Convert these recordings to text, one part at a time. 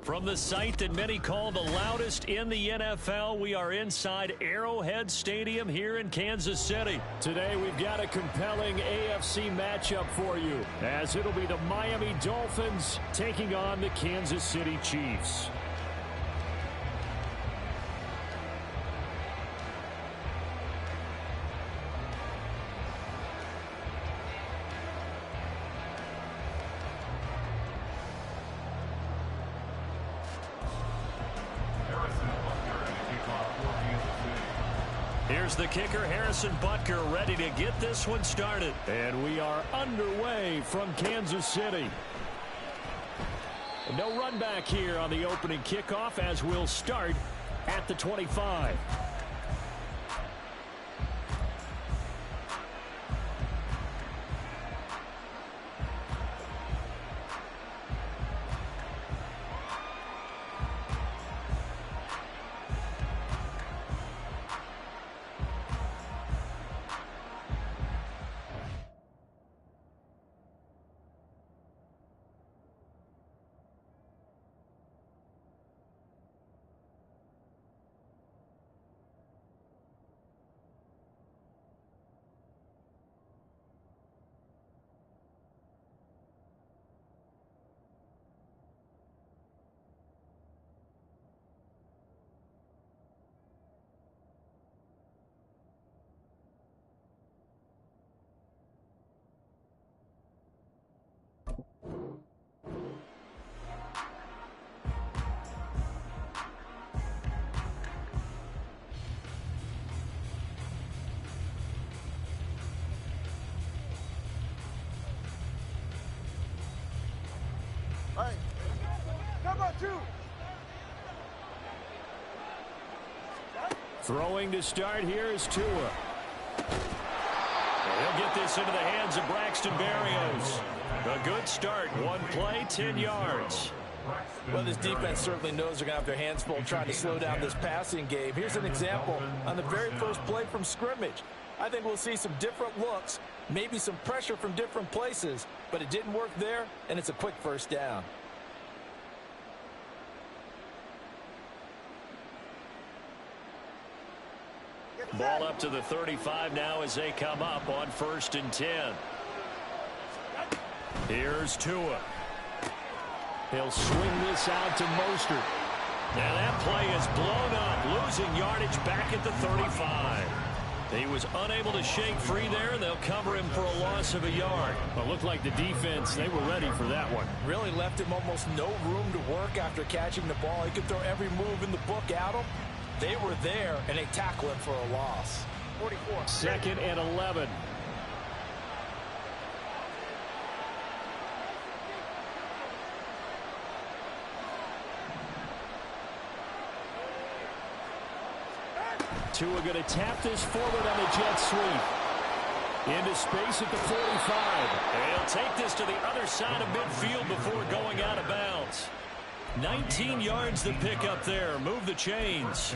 From the site that many call the loudest in the NFL, we are inside Arrowhead Stadium here in Kansas City. Today we've got a compelling AFC matchup for you, as it'll be the Miami Dolphins taking on the Kansas City Chiefs. Here's the kicker, Harrison Butker, ready to get this one started. And we are underway from Kansas City. No run back here on the opening kickoff, as we'll start at the 25. Throwing to start here is Tua. He'll get this into the hands of Braxton Berrios. A good start. One play, 10 yards. Well, this defense certainly knows they're going to have their hands full trying to slow down this passing game. Here's an example on the very first play from scrimmage. I think we'll see some different looks, maybe some pressure from different places, but it didn't work there, and it's a quick first down. Ball up to the 35 now as they come up on 1st and 10. Here's Tua. He'll swing this out to Mostert. And that play is blown up, losing yardage back at the 35. He was unable to shake free there, and they'll cover him for a loss of a yard. Well, it looked like the defense, they were ready for that one. Really left him almost no room to work after catching the ball. He could throw every move in the book at him. They were there, and they tackle him for a loss. 44. 2nd and 11. Tua going to tap this forward on the jet sweep. Into space at the 45. And he'll take this to the other side of midfield before going out of bounds. 19 yards to pick up there. Move the chains.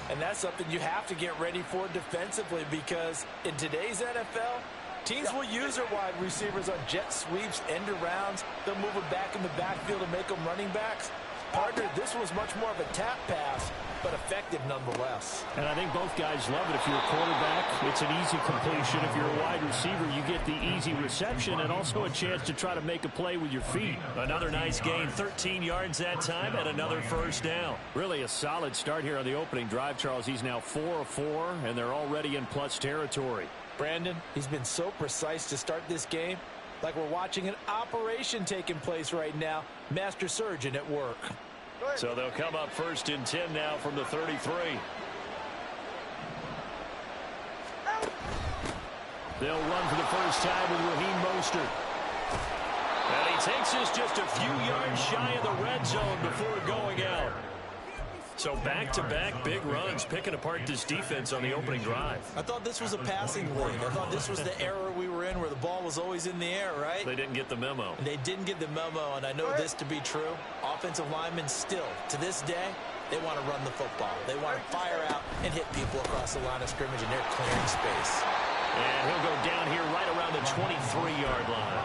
And that's something you have to get ready for defensively, because in today's NFL, teams will use their wide receivers on jet sweeps, end arounds. They'll move it back in the backfield to make them running backs. Partner, this was much more of a tap pass, but effective nonetheless. And I think both guys love it. If you're a quarterback, it's an easy completion. If you're a wide receiver, you get the easy reception and also a chance to try to make a play with your feet. Another nice gain, 13 yards that time, and another first down. Really a solid start here on the opening drive, Charles. He's now 4 of 4, and they're already in plus territory. Brandon, he's been so precise to start this game, like we're watching an operation taking place right now. Master surgeon at work. So they'll come up 1st and 10 now from the 33. They'll run for the first time with Raheem Mostert. And he takes this just a few yards shy of the red zone before going out. So back-to-back big runs, picking apart this defense on the opening drive. I thought this was a passing league. I thought this was the era we were in where the ball was always in the air, right? They didn't get the memo. They didn't get the memo, and I know this to be true. Offensive linemen still, to this day, they want to run the football. They want to fire out and hit people across the line of scrimmage, and they're clearing space. And he'll go down here right around the 23-yard line.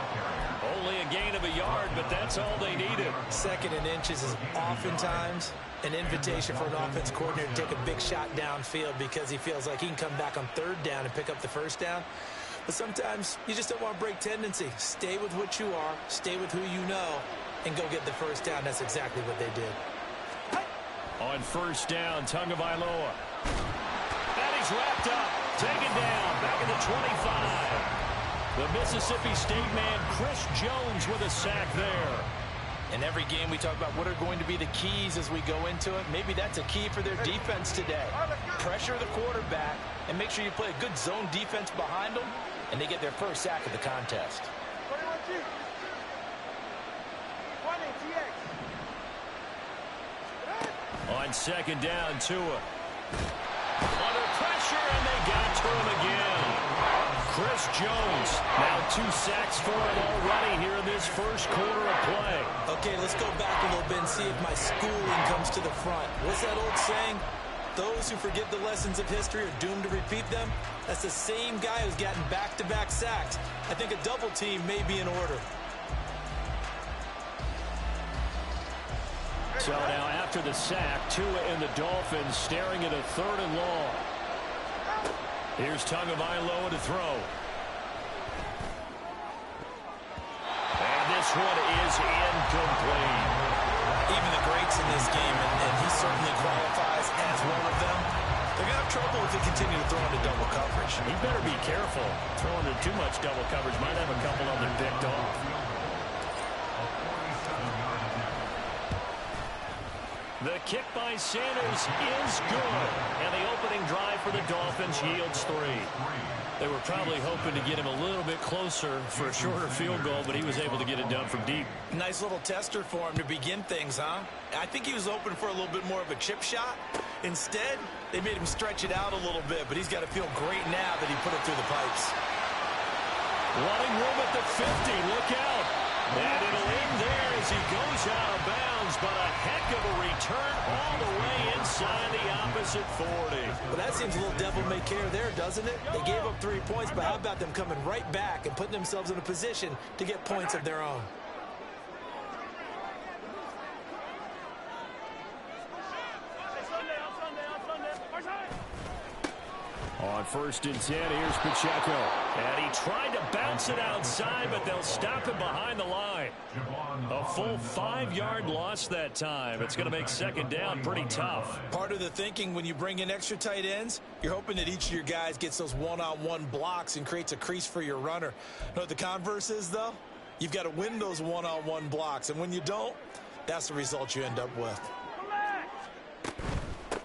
Only a gain of a yard, but that's all they needed. 2nd and inches is oftentimes an invitation for an offense coordinator to take a big shot downfield because he feels like he can come back on 3rd down and pick up the 1st down. But sometimes you just don't want to break tendency. Stay with what you are, stay with who you know, and go get the 1st down. That's exactly what they did. On 1st down, Tagovailoa. And he's wrapped up, taken down, back at the 25. The Mississippi State man, Chris Jones, with a sack there. In every game, we talk about what are going to be the keys as we go into it. Maybe that's a key for their defense today. Pressure the quarterback and make sure you play a good zone defense behind them, and they get their 1st sack of the contest. On 2nd down, Tua. Under pressure, and they got to him again. Chris Jones, now 2 sacks for him already here in this 1st quarter of play. Okay, let's go back a little bit and see if my schooling comes to the front. What's that old saying? Those who forget the lessons of history are doomed to repeat them. That's the same guy who's gotten back-to-back sacks. I think a double team may be in order. So now after the sack, Tua and the Dolphins staring at a 3rd and long. Here's Tagovailoa to throw. And this one is incomplete. Even the greats in this game, and he certainly qualifies as one of them, they're going to have trouble if they continue to throw into double coverage. He better be careful. Throwing into too much double coverage might have a couple of them picked off. The kick by Sanders is good. And the opening drive for the Dolphins yields 3. They were probably hoping to get him a little bit closer for a shorter field goal, but he was able to get it done from deep. Nice little tester for him to begin things, huh? I think he was open for a little bit more of a chip shot. Instead, they made him stretch it out a little bit, but he's got to feel great now that he put it through the pipes. Running room at the 50. Look out. And it'll end there as he goes out of bounds, but a heck of a return all the way inside the opposite 40. Well, that seems a little devil-may-care there, doesn't it? They gave up 3 points, but how about them coming right back and putting themselves in a position to get points of their own? On 1st and 10, here's Pacheco. And he tried to bounce it outside, but they'll stop him behind the line. A full 5-yard loss that time. It's going to make 2nd down pretty tough. Part of the thinking when you bring in extra tight ends, you're hoping that each of your guys gets those one-on-one blocks and creates a crease for your runner. You know what the converse is, though? You've got to win those one-on-one blocks, and when you don't, that's the result you end up with.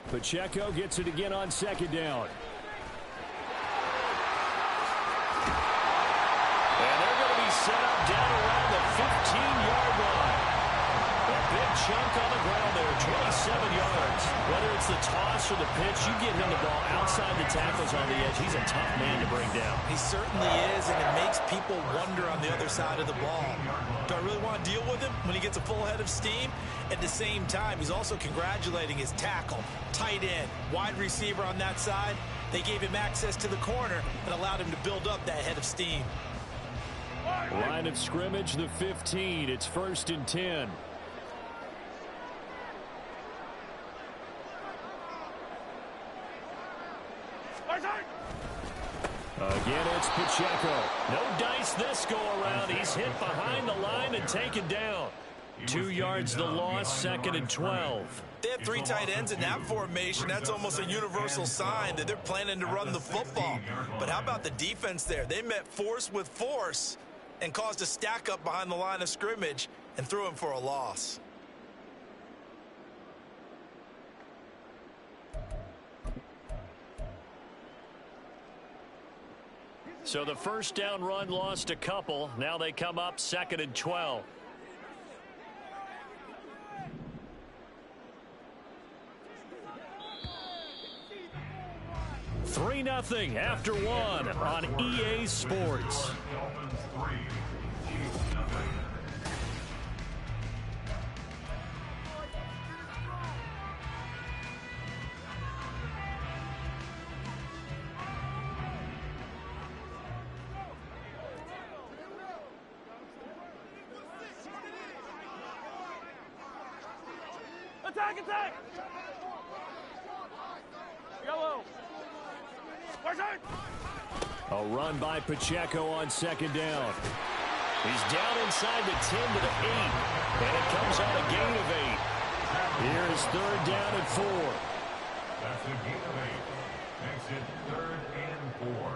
Pacheco gets it again on 2nd down. Set up down around the 15-yard line. A big chunk on the ground there, 27 yards. Whether it's the toss or the pitch, you get him the ball outside the tackles on the edge. He's a tough man to bring down. He certainly is, and it makes people wonder on the other side of the ball. Do I really want to deal with him when he gets a full head of steam? At the same time, he's also congratulating his tackle, tight end, wide receiver on that side. They gave him access to the corner and allowed him to build up that head of steam. Line of scrimmage, the 15. It's 1st and 10. Again, it's Pacheco. No dice this go-around. He's hit behind the line and taken down. 2 yards the loss, 2nd and 12. They have 3 tight ends in that formation. That's almost a universal sign that they're planning to run the football. But how about the defense there? They met force with force and caused a stack up behind the line of scrimmage and threw him for a loss. So the 1st down run lost a couple. Now they come up 2nd and 12. Three 3-0 after 1 on EA Sports. Attack, attack! Yellow! A run by Pacheco on second down. He's down inside the 10 to the 8. And it comes on a gain of 8. Here is third down and 4. That's a gain of 8. Makes it third and 4.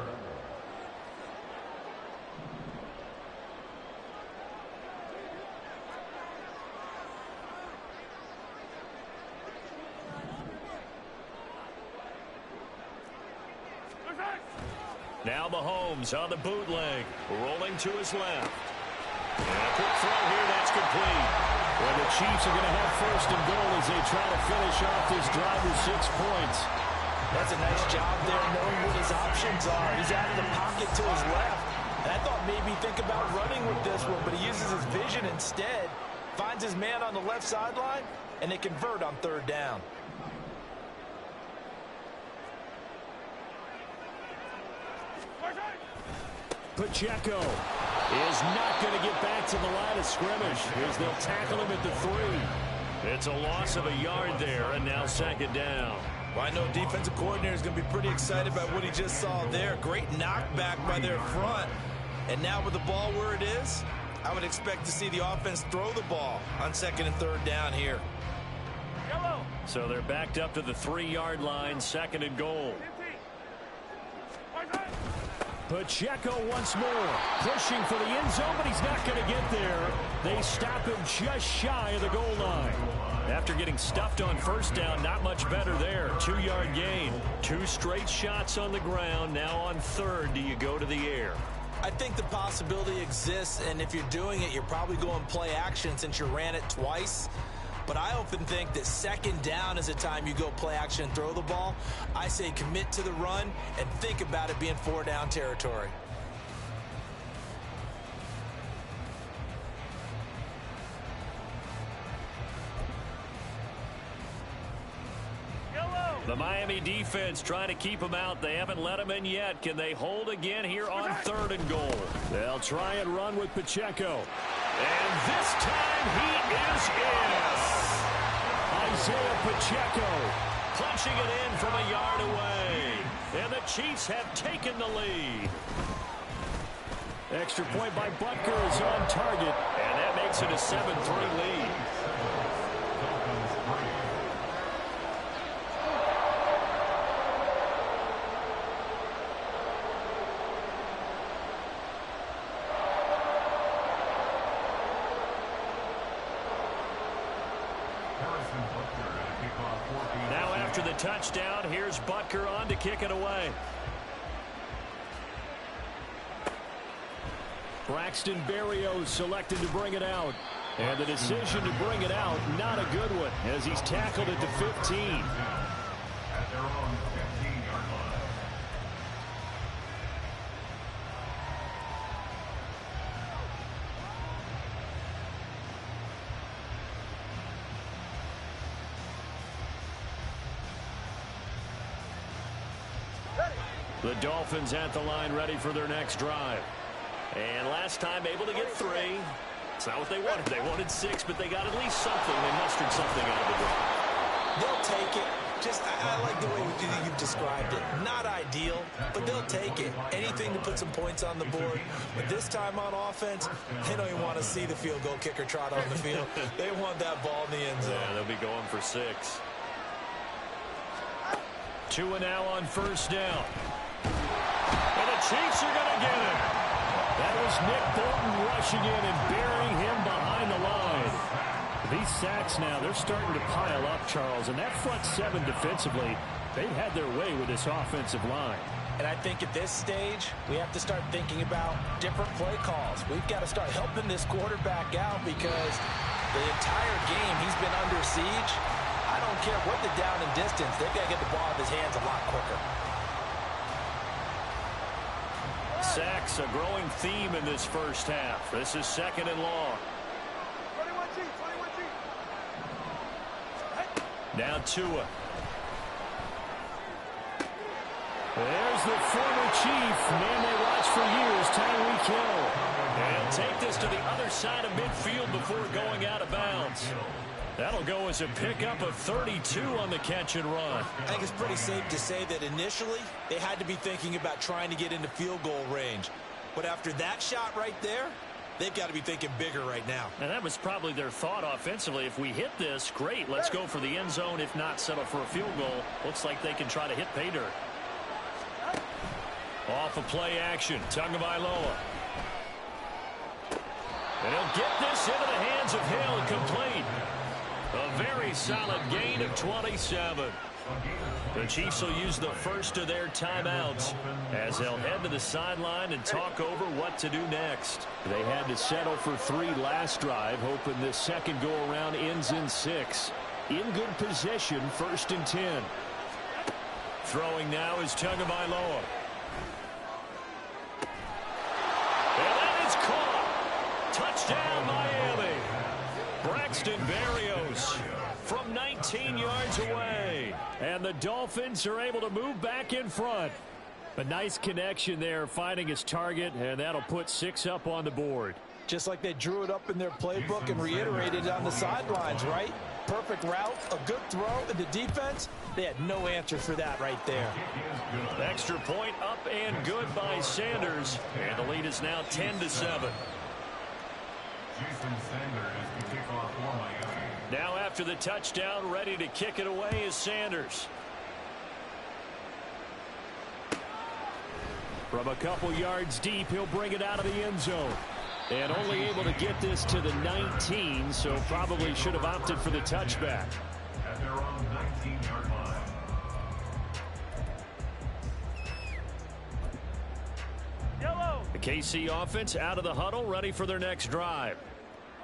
Now Mahomes on the bootleg, rolling to his left. And a quick throw here, that's complete. Well, the Chiefs are going to have first and goal as they try to finish off this drive with 6 points. That's a nice job there, knowing what his options are. He's out of the pocket to his left. And I thought maybe think about running with this one, but he uses his vision instead. Finds his man on the left sideline, and they convert on third down. Pacheco is not going to get back to the line of scrimmage as they'll tackle him at the 3. It's a loss of a yard there, and now second down. Well, I know defensive coordinator is going to be pretty excited about what he just saw there. Great knockback by their front. And now with the ball where it is, I would expect to see the offense throw the ball on second and third down here. Yellow! So they're backed up to the 3-yard line, second and goal. Pacheco once more, pushing for the end zone, but he's not going to get there. They stop him just shy of the goal line. After getting stuffed on first down, not much better there. 2-yard gain. 2 straight shots on the ground. Now on third, do you go to the air? I think the possibility exists, and if you're doing it, you're probably going play action since you ran it twice. But I often think that second down is a time you go play action and throw the ball. I say commit to the run and think about it being 4-down territory. The Miami defense trying to keep him out. They haven't let him in yet. Can they hold again here on third and goal? They'll try and run with Pacheco. And this time he is in. Isaiah Pacheco punching it in from a yard away. And the Chiefs have taken the lead. Extra point by Butker is on target. And that makes it a 7-3 lead. Now after the touchdown, here's Butker on to kick it away. Braxton Berrios selected to bring it out. And the decision to bring it out, not a good one, as he's tackled at the 15. At their own 15-yard line. The Dolphins at the line, ready for their next drive. And last time able to get 3. It's not what they wanted. They wanted 6, but they got at least something. They mustered something out of the drive. They'll take it. Just, I like the way you've described it. Not ideal, but they'll take it. Anything to put some points on the board. But this time on offense, they don't even want to see the field goal kicker trot on the field. They want that ball in the end zone. Yeah, they'll be going for 6. 2 now on first down. And the Chiefs are going to get it. That was Nick Bolton rushing in and burying him behind the line. These sacks now, they're starting to pile up, Charles. And that front 7 defensively, they've had their way with this offensive line. And I think at this stage, we have to start thinking about different play calls. We've got to start helping this quarterback out because the entire game he's been under siege. I don't care what the down and distance, they've got to get the ball in his hands a lot quicker. Sacks, a growing theme in this first half. This is second and long. 21G, 21G. Now Tua. There's the former Chief, man they watched for years, Tyreek Hill. And he'll take this to the other side of midfield before going out of bounds. That'll go as a pickup of 32 on the catch and run. I think it's pretty safe to say that initially they had to be thinking about trying to get into field goal range. But after that shot right there, they've got to be thinking bigger right now. And that was probably their thought offensively. If we hit this, great. Let's go for the end zone. If not, settle for a field goal. Looks like they can try to hit pay dirt. Off of play action, Tagovailoa. And he'll get this into the hands of Hill, complete. A very solid gain of 27. The Chiefs will use the first of their timeouts as they'll head to the sideline and talk over what to do next. They had to settle for 3 last drive, hoping this second go-around ends in 6. In good position, 1st and 10. Throwing now is Tagovailoa. And that is caught. Touchdown, Miami. Braxton Berrios from 19 yards away. And the Dolphins are able to move back in front. A nice connection there, finding his target, and that'll put 6 up on the board. Just like they drew it up in their playbook and reiterated it on the sidelines, right? Perfect route, a good throw, and the defense, they had no answer for that right there. Extra point up and good by Sanders. And the lead is now 10-7. Now after the touchdown, ready to kick it away is Sanders. From a couple yards deep, he'll bring it out of the end zone. And only able to get this to the 19, so probably should have opted for the touchback. At their own 19-yard line. Yellow. The KC offense out of the huddle, ready for their next drive.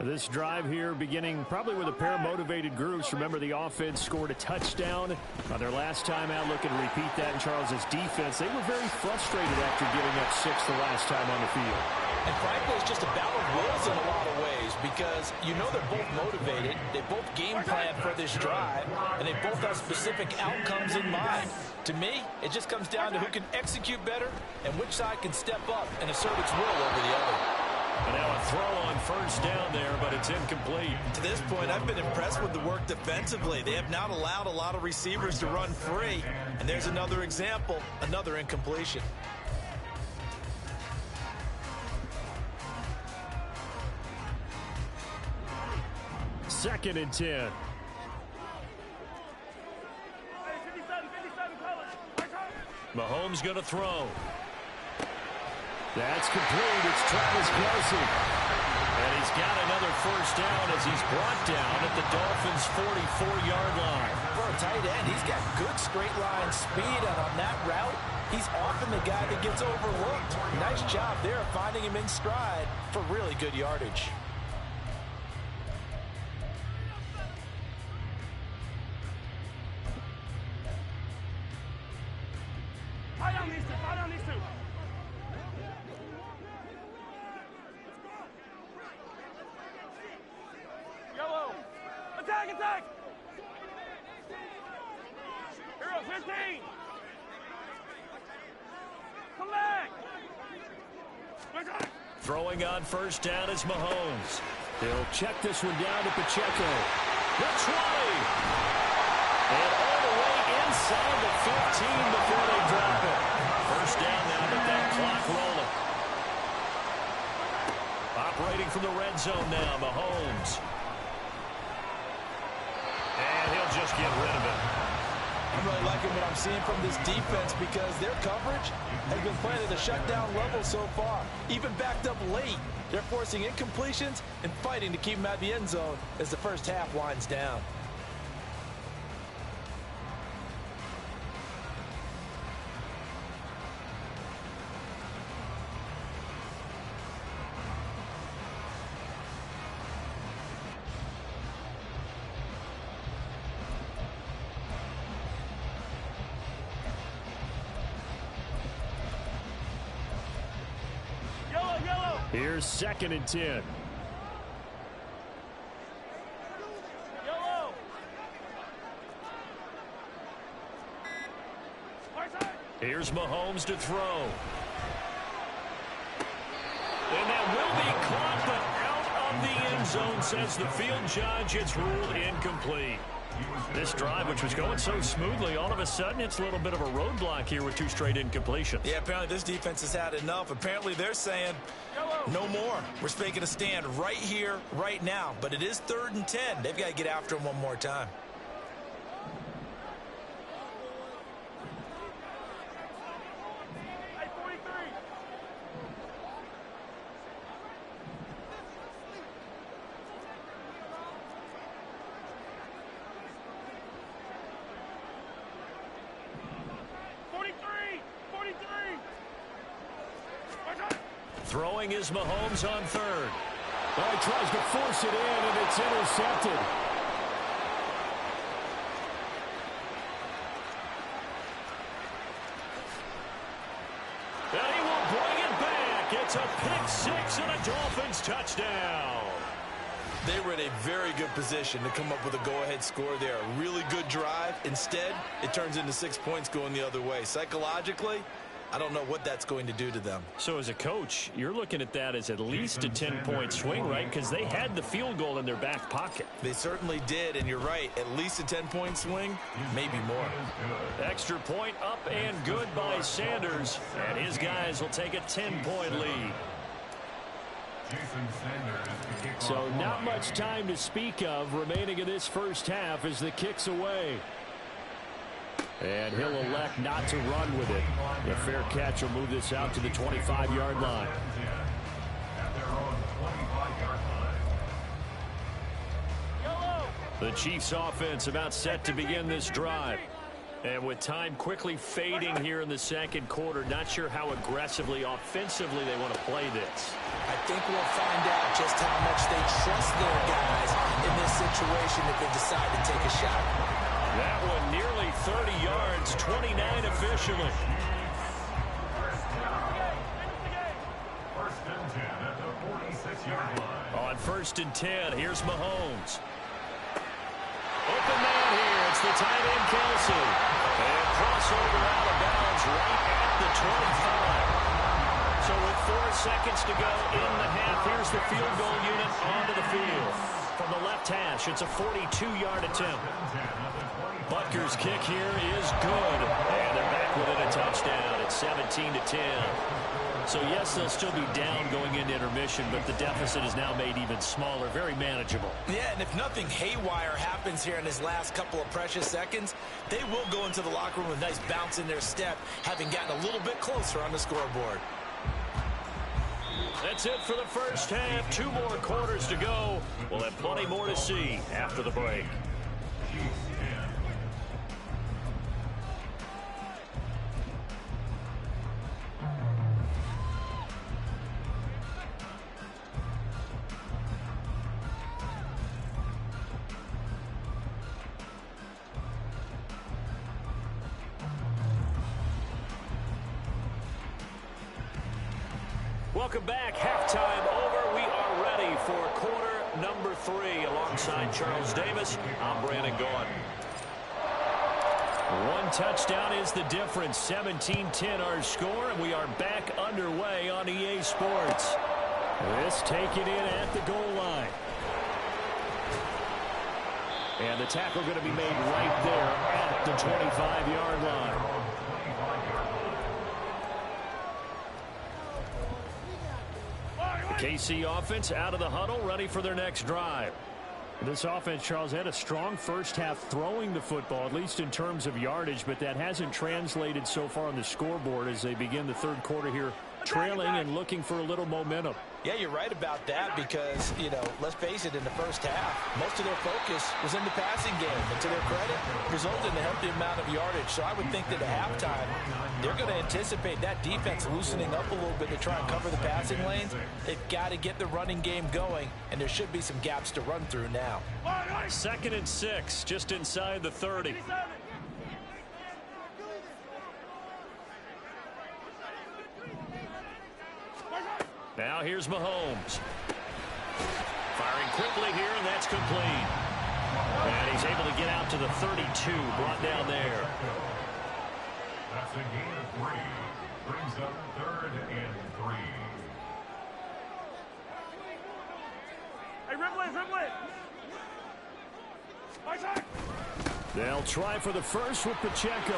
This drive here beginning probably with a pair of motivated groups. Remember, the offense scored a touchdown on their last time out, looking to repeat that in Charles's defense. They were very frustrated after giving up 6 the last time on the field. And frankly, it's just a battle of wills in a lot of ways because you know they're both motivated, they both game plan for this drive, and they both have specific outcomes in mind. To me, it just comes down to who can execute better and which side can step up and assert its will over the other. And now a throw on first down there, but it's incomplete. To this point, I've been impressed with the work defensively. They have not allowed a lot of receivers to run free. And there's another example, another incompletion. Second and 10. Hey, 57, colors. Mahomes going to throw. That's complete. It's Travis Kelce. And he's got another first down as he's brought down at the Dolphins' 44-yard line. For a tight end, he's got good straight line speed, and on that route, he's often the guy that gets overlooked. Nice job there of finding him in stride for really good yardage. Fire on these two. Yellow. Attack. Hero 15. Come back. Throwing on first down is Mahomes. He'll check this one down to Pacheco. The 20. And all the way inside the 15 before they drop it. First down now, but that clock rolling. Operating from the red zone now, Mahomes. And he'll just get rid of it. I'm really liking what I'm seeing from this defense because their coverage has been playing at a shutdown level so far. Even backed up late, they're forcing incompletions and fighting to keep them out of the end zone as the first half winds down. Here's second and 10. Yellow. Here's Mahomes to throw. And that will be caught, but out of the end zone, says the field judge. It's ruled incomplete. This drive, which was going so smoothly, all of a sudden it's a little bit of a roadblock here with 2 straight incompletions. Yeah, apparently this defense has had enough. Apparently they're saying no more. We're making a stand right here, right now. But it is 3rd and 10. They've got to get after him one more time. Hey, 43. Throwing is Mahomes on 3rd. Oh, he tries to force it in, and it's intercepted. And he will bring it back. It's a pick 6 and a Dolphins touchdown. They were in a very good position to come up with a go-ahead score there. A really good drive. Instead, it turns into 6 points going the other way. Psychologically, I don't know what that's going to do to them. So as a coach, you're looking at that as at least a 10-point swing, right? Because they had the field goal in their back pocket. They certainly did, and you're right. At least a 10-point swing, maybe more. Extra point up and good by Sanders. And his guys will take a 10-point lead. So not much time to speak of remaining in this first half as the kick's away. And he'll elect not to run with it. The fair catch will move this out to the 25-yard line. The Chiefs offense about set to begin this drive. And with time quickly fading here in the second quarter, not sure how aggressively, offensively they want to play this. I think we'll find out just how much they trust their guys in this situation if they decide to take a shot. That one nearly 30 yards, 29 officially. First and 10 at the 46-yard line. On 1st and 10, here's Mahomes. Open man here. It's the tight end, Kelsey. And crossover out of bounds right at the 25. So with 4 seconds to go in the half, here's the field goal unit onto the field. From the left hash, it's a 42-yard attempt. Butker's kick here is good. And they're back within a touchdown. It's 17-10. So, yes, they'll still be down going into intermission, but the deficit is now made even smaller, very manageable. Yeah, and if nothing haywire happens here in his last couple of precious seconds, they will go into the locker room with a nice bounce in their step, having gotten a little bit closer on the scoreboard. That's it for the first half. 2 more quarters to go. We'll have plenty more to see after the break. Welcome back. Halftime over. We are ready for quarter number 3. Alongside Charles Davis, I'm Brandon Gaudin. 1 touchdown is the difference. 17-10 our score, and we are back underway on EA Sports. This taken in at the goal line. And the tackle going to be made right there at the 25-yard line. The KC offense out of the huddle, ready for their next drive. This offense, Charles, had a strong first half throwing the football, at least in terms of yardage, but that hasn't translated so far on the scoreboard as they begin the third quarter here, trailing and looking for a little momentum. Yeah, you're right about that because, you know, let's face it, in the first half, most of their focus was in the passing game. And to their credit, resulted in a healthy amount of yardage. So I would think that at halftime, they're going to anticipate that defense loosening up a little bit to try and cover the passing lanes. They've got to get the running game going, and there should be some gaps to run through now. 2nd and 6, just inside the 30. Now here's Mahomes. Firing quickly here, and that's complete. And he's able to get out to the 32, brought down there. That's a gain of 3. Brings up 3rd and 3. Hey, rip it, rip it. Attack. They'll try for the first with Pacheco.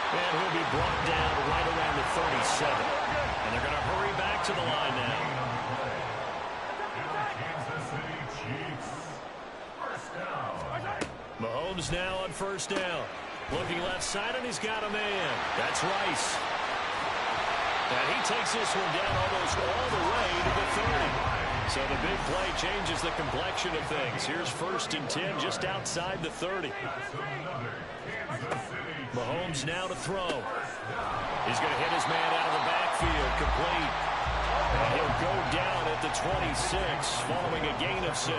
And he'll be brought down right around the 37. And they're going to hurry back to the line now. Kansas City Chiefs. First down. Mahomes now on first down. Looking left side, and he's got a man. That's Rice. And he takes this one down almost all the way to the 30. So the big play changes the complexion of things. Here's 1st and 10 just outside the 30. Mahomes now to throw. He's going to hit his man out of the backfield, complete. And he'll go down at the 26, following a gain of 6.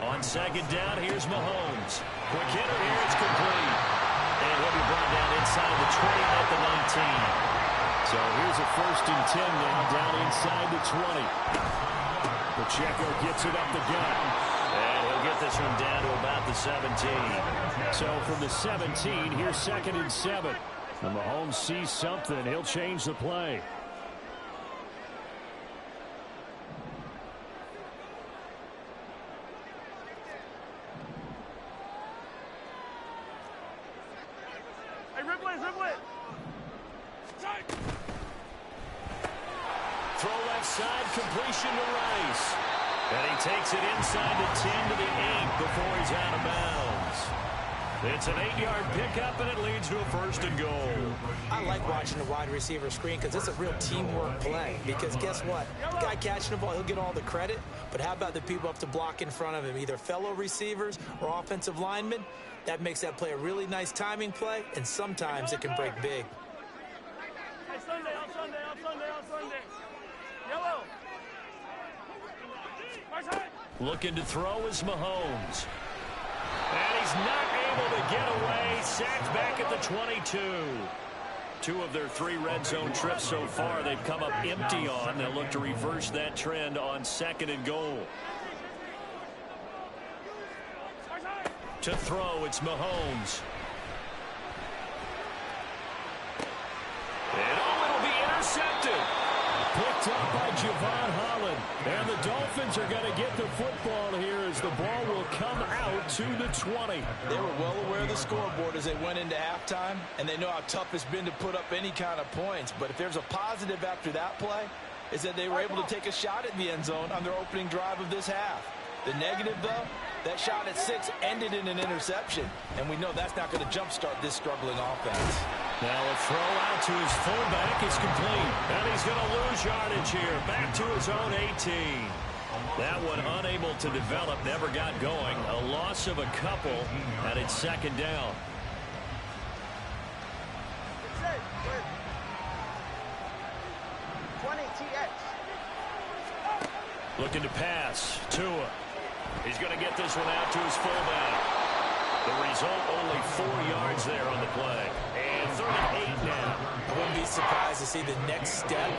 On 2nd down, here's Mahomes. Quick hitter here, it's complete. And he'll be brought down inside the 20 at the 19. So here's a 1st and 10 now, down inside the 20. Pacheco gets it up the gut. And he'll get this one down to about the 17. So from the 17, here's 2nd and 7. And Mahomes sees something. He'll change the play. Hey, rip it, rip it. Throw left side, completion to Rice. And he takes it inside the 10 to the 8 before he's out of bounds. It's an 8-yard pickup, and it leads to a 1st and goal. I like watching the wide receiver screen because it's a real teamwork play. Because guess what? The guy catching the ball, he'll get all the credit. But how about the people up to block in front of him, either fellow receivers or offensive linemen? That makes that play a really nice timing play, and sometimes it can break big. Hey, Sunday, on Sunday, on Sunday, on Sunday. Yellow. Looking to throw is Mahomes. And he's not able to get away. Sacked back at the 22. 2 of their 3 red zone trips so far they've come up empty on. They'll look to reverse that trend on 2nd and goal. To throw, it's Mahomes. And it'll be intercepted. Picked up by Javon Holland. And the Dolphins are going to get the football here as the ball will come out to the 20. They were well aware of the scoreboard as they went into halftime, and they know how tough it's been to put up any kind of points. But if there's a positive after that play, is that they were able to take a shot at the end zone on their opening drive of this half. The negative, though, that shot at 6 ended in an interception, and we know that's not going to jumpstart this struggling offense. Now a throw out to his fullback is complete. And he's going to lose yardage here. Back to his own 18. That one unable to develop, never got going. A loss of a couple, and it's 2nd down. Looking to pass. Tua. He's going to get this one out to his fullback. The result, only 4 yards there on the play. And 38 now. I wouldn't be surprised to see the next step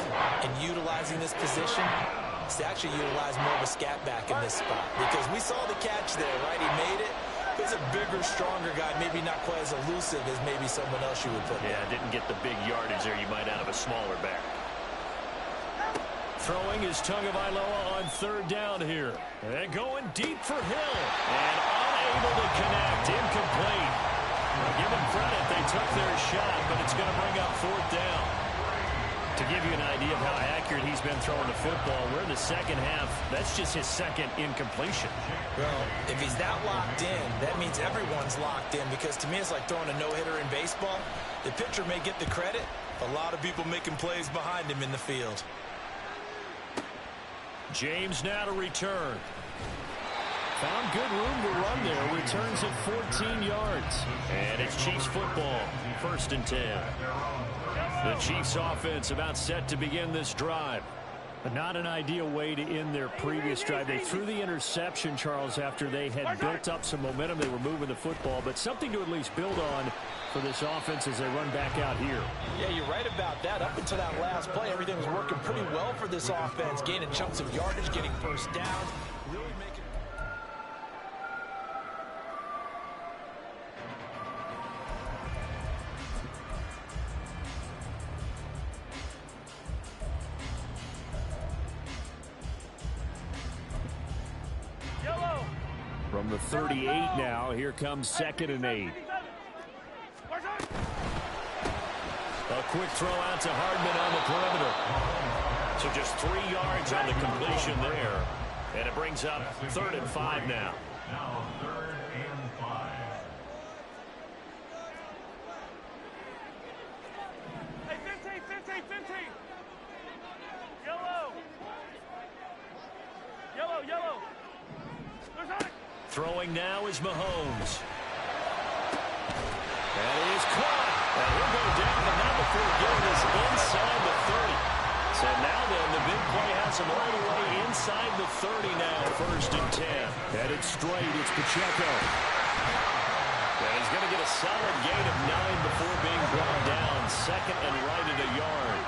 in utilizing this position is to actually utilize more of a scat back in this spot. Because we saw the catch there, right? He made it. He's a bigger, stronger guy, maybe not quite as elusive as maybe someone else you would put there. Yeah, didn't get the big yardage there you might out of a smaller back. Throwing is Tagovailoa on 3rd down here. And going deep for Hill. And unable to connect. Incomplete. Give them credit. They took their shot, but it's going to bring up 4th down. To give you an idea of how accurate he's been throwing the football, we're in the 2nd half. That's just his 2nd incompletion. Well, if he's that locked in, that means everyone's locked in, because to me it's like throwing a no-hitter in baseball. The pitcher may get the credit, a lot of people making plays behind him in the field. James now to return. Found good room to run there. Returns at 14 yards. And it's Chiefs football. 1st and 10. The Chiefs offense about set to begin this drive. But not an ideal way to end their previous drive. They threw the interception, Charles, after they had built up some momentum. They were moving the football, but something to at least build on for this offense as they run back out here. Yeah, you're right about that. Up until that last play, everything was working pretty well for this offense, gaining chunks of yardage, getting first downs, really making... the 38 now. Here comes 2nd and 8. A quick throw out to Hardman on the perimeter. So just 3 yards on the completion there. And it brings up 3rd and 5 now. Now 3rd and 5. Hey, 15, 15, 15. Yellow. Yellow, yellow. There's on it. Throwing now is Mahomes. And he is caught. And he'll go down, but not before getting this inside the 30. So now then, the big play has him all the way inside the 30 now. 1st and 10. Headed straight, it's Pacheco. And he's going to get a solid gain of 9 before being brought down. 2nd and right at a yard.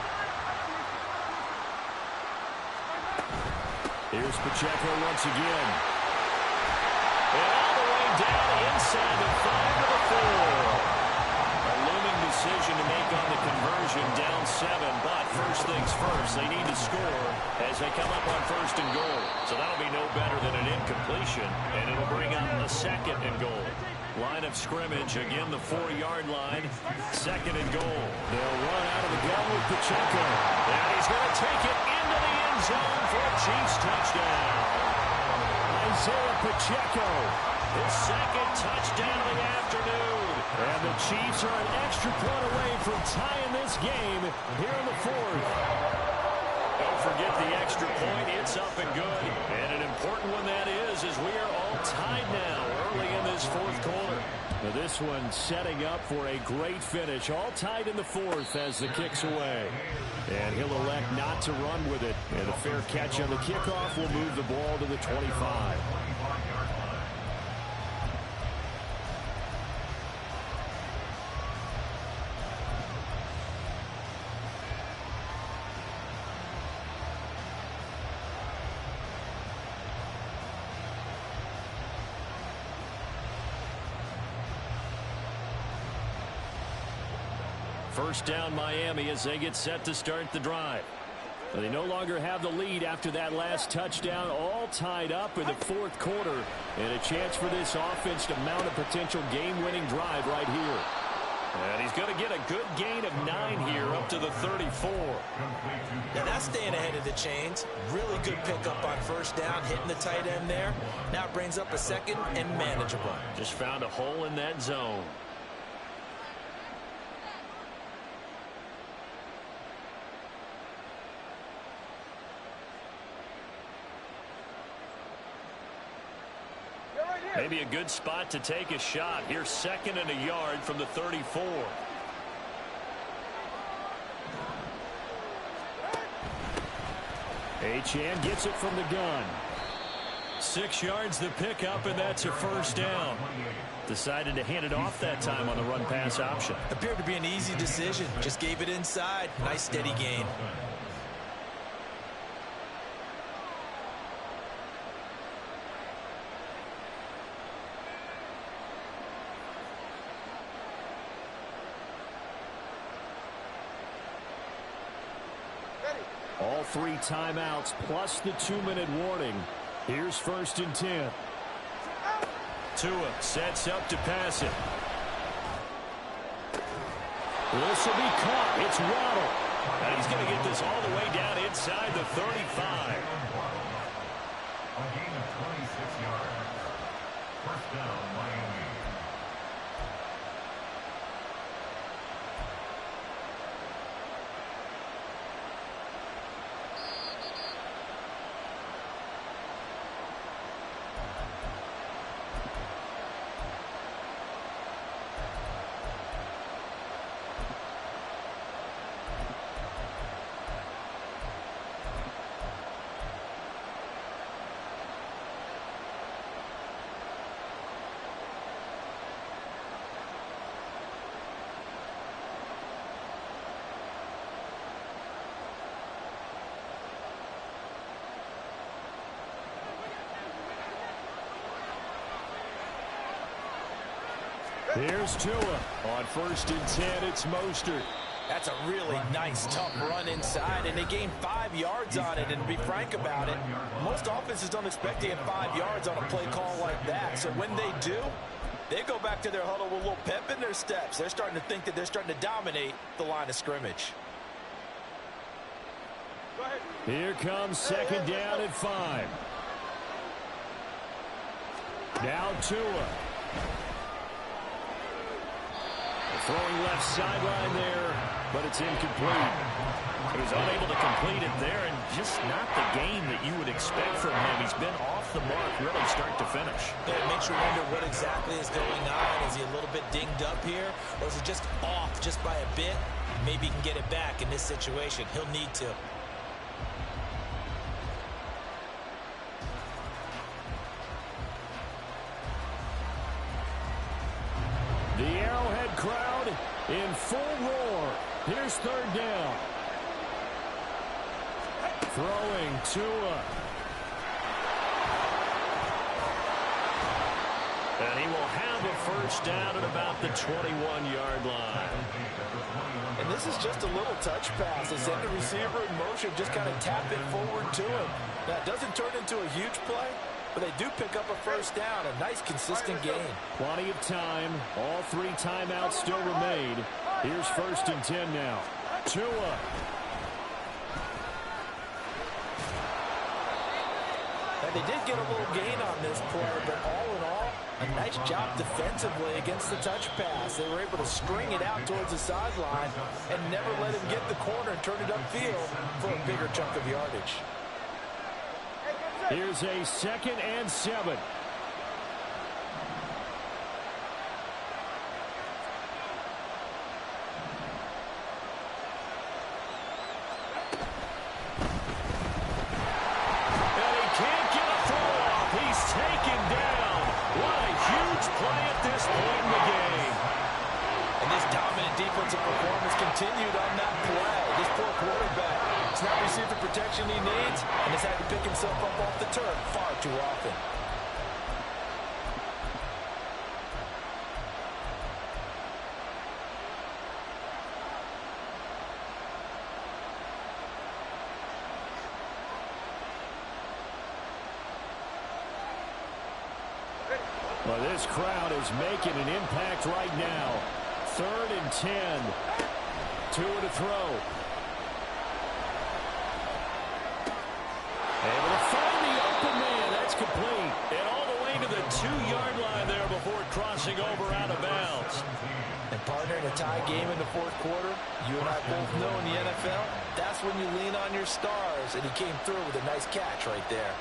Here's Pacheco once again. And all the way down inside the 5 to the 4. A looming decision to make on the conversion, down 7. But first things first, they need to score as they come up on 1st and goal. So that'll be no better than an incompletion, and it'll bring up a 2nd and goal. Line of scrimmage, again the 4-yard line. 2nd and goal. They'll run out of the gun with Pacheco. And he's going to take it into the end zone for a Chiefs touchdown. Isaiah Pacheco. His 2nd touchdown of the afternoon. And the Chiefs are an extra point away from tying this game here in the 4th. Don't forget the extra point. It's up and good. And an important one that is as we are all tied now early in this 4th quarter. Now this one setting up for a great finish. All tied in the 4th as the kick's away. And he'll elect not to run with it. And a fair catch on the kickoff will move the ball to the 25. First down Miami as they get set to start the drive. They no longer have the lead after that last touchdown, all tied up in the 4th quarter. And a chance for this offense to mount a potential game-winning drive right here. And he's going to get a good gain of 9 here up to the 34. Now that's staying ahead of the chains. Really good pickup on 1st down, hitting the tight end there. Now it brings up a 2nd and manageable. Just found a hole in that zone. Maybe a good spot to take a shot. Here's 2nd and a yard from the 34. Achane gets it from the gun. 6 yards the pickup, and that's a 1st down. Decided to hand it off that time on the run-pass option. Appeared to be an easy decision. Just gave it inside. Nice steady gain. All 3 timeouts plus the 2-minute warning. Here's 1st and 10. Tua sets up to pass it. This will be caught. It's Waddle. And he's going to get this all the way down inside the 35. A gain of 26 yards. 1st down, Miami. Here's Tua. On 1st and 10, it's Mostert. That's a really nice, tough run inside, and they gained 5 yards on it. And to be frank about it, most offenses don't expect to get 5 yards on a play call like that. So when they do, they go back to their huddle with a little pep in their steps. They're starting to think that they're starting to dominate the line of scrimmage. Here comes second down at 5. Now Tua. Throwing left sideline there, but it's incomplete. He was unable to complete it there, and just not the game that you would expect from him. He's been off the mark really start to finish. Yeah, it makes you wonder what exactly is going on. Is he a little bit dinged up here, or is he just off just by a bit? Maybe he can get it back in this situation. He'll need to. The Arrowhead crowd in full roar. Here's third down. Throwing Tua. And he will have a first down at about the 21-yard line. And this is just a little touch pass. They send the receiver in motion, just kind of tap it forward to him. Now, it doesn't turn into a huge play, but they do pick up a first down. A nice, consistent gain. Plenty of time. All 3 timeouts still remain. Here's first and 10 now. Tua. They did get a little gain on this play, but all in all, a nice job defensively against the touch pass. They were able to string it out towards the sideline and never let him get the corner and turn it upfield for a bigger chunk of yardage. Here's a 2nd and 7. Continued on that play. This poor quarterback, it's not received the protection he needs, and has had to pick himself up off the turf far too often. Well, this crowd is making an impact right now. 3rd and 10. Tua to throw. Able to find the open man. That's complete. And all the way to the 2-yard line there before crossing over out of bounds. And partner, in a tie game in the 4th quarter, you and I both know in the NFL, that's when you lean on your stars. And he came through with a nice catch right there.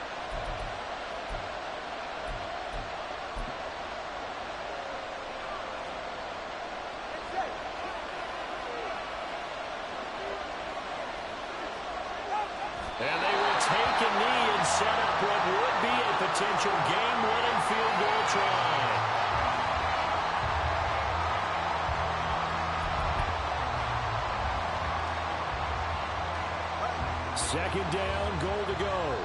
And they will take a knee and set up what would be a potential game-winning field goal try. Second down, goal to go.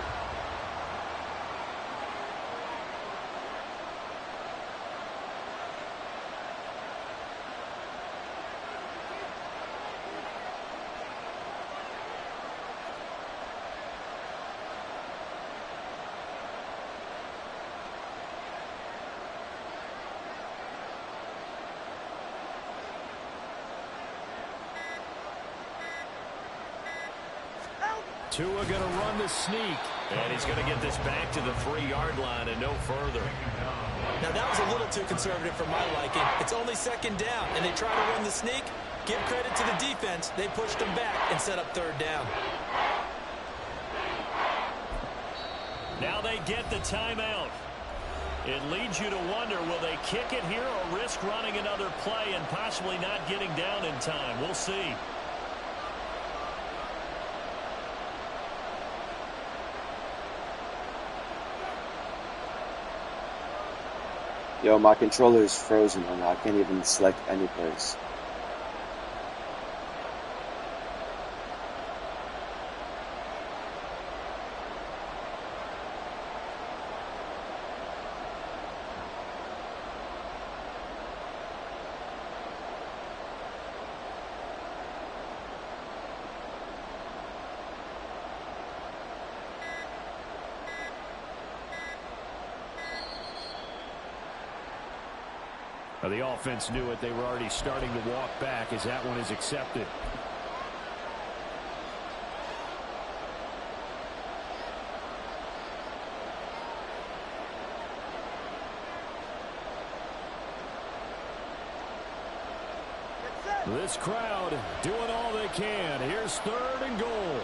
Tua going to run the sneak. And he's going to get this back to the 3-yard line and no further. Now, that was a little too conservative for my liking. It's only 2nd down, and they try to run the sneak. Give credit to the defense. They pushed them back and set up 3rd down. Now they get the timeout. It leads you to wonder, will they kick it here or risk running another play and possibly not getting down in time? We'll see. Yo, my controller is frozen and I can't even select any place. Well, the offense knew it. They were already starting to walk back as that one is accepted. This crowd doing all they can. Here's 3rd and goal.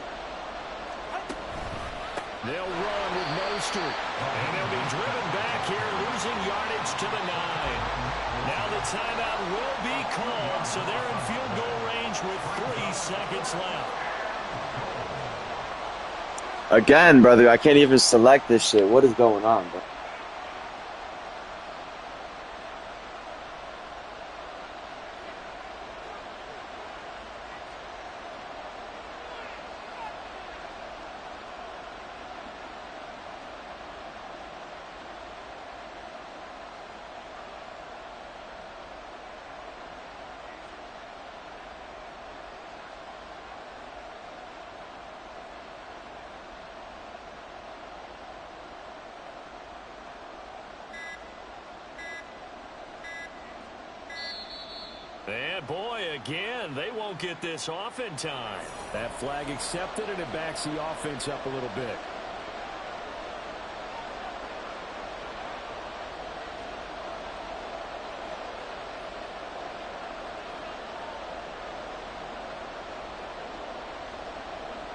They'll run with Mostert. And they'll be driven back here, losing yardage to the 9. Now the timeout will be called, so they're in field goal range with 3 seconds left. Again, brother, I can't even select this shit. What is going on, bro? And boy, again, they won't get this off in time. That flag accepted, and it backs the offense up a little bit.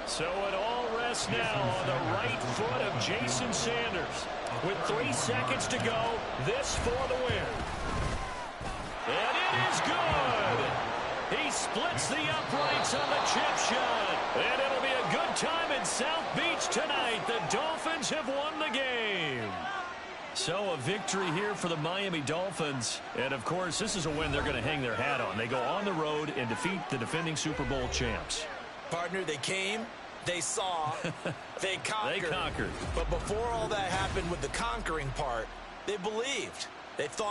So it all rests now on the right foot of Jason Sanders. With 3 seconds to go, this for the win. And it is good. He splits the uprights on the chip shot. And it'll be a good time in South Beach tonight. The Dolphins have won the game. So a victory here for the Miami Dolphins. And, of course, this is a win they're going to hang their hat on. They go on the road and defeat the defending Super Bowl champs. Partner, they came, they saw, they conquered. They conquered. But before all that happened with the conquering part, they believed. They thought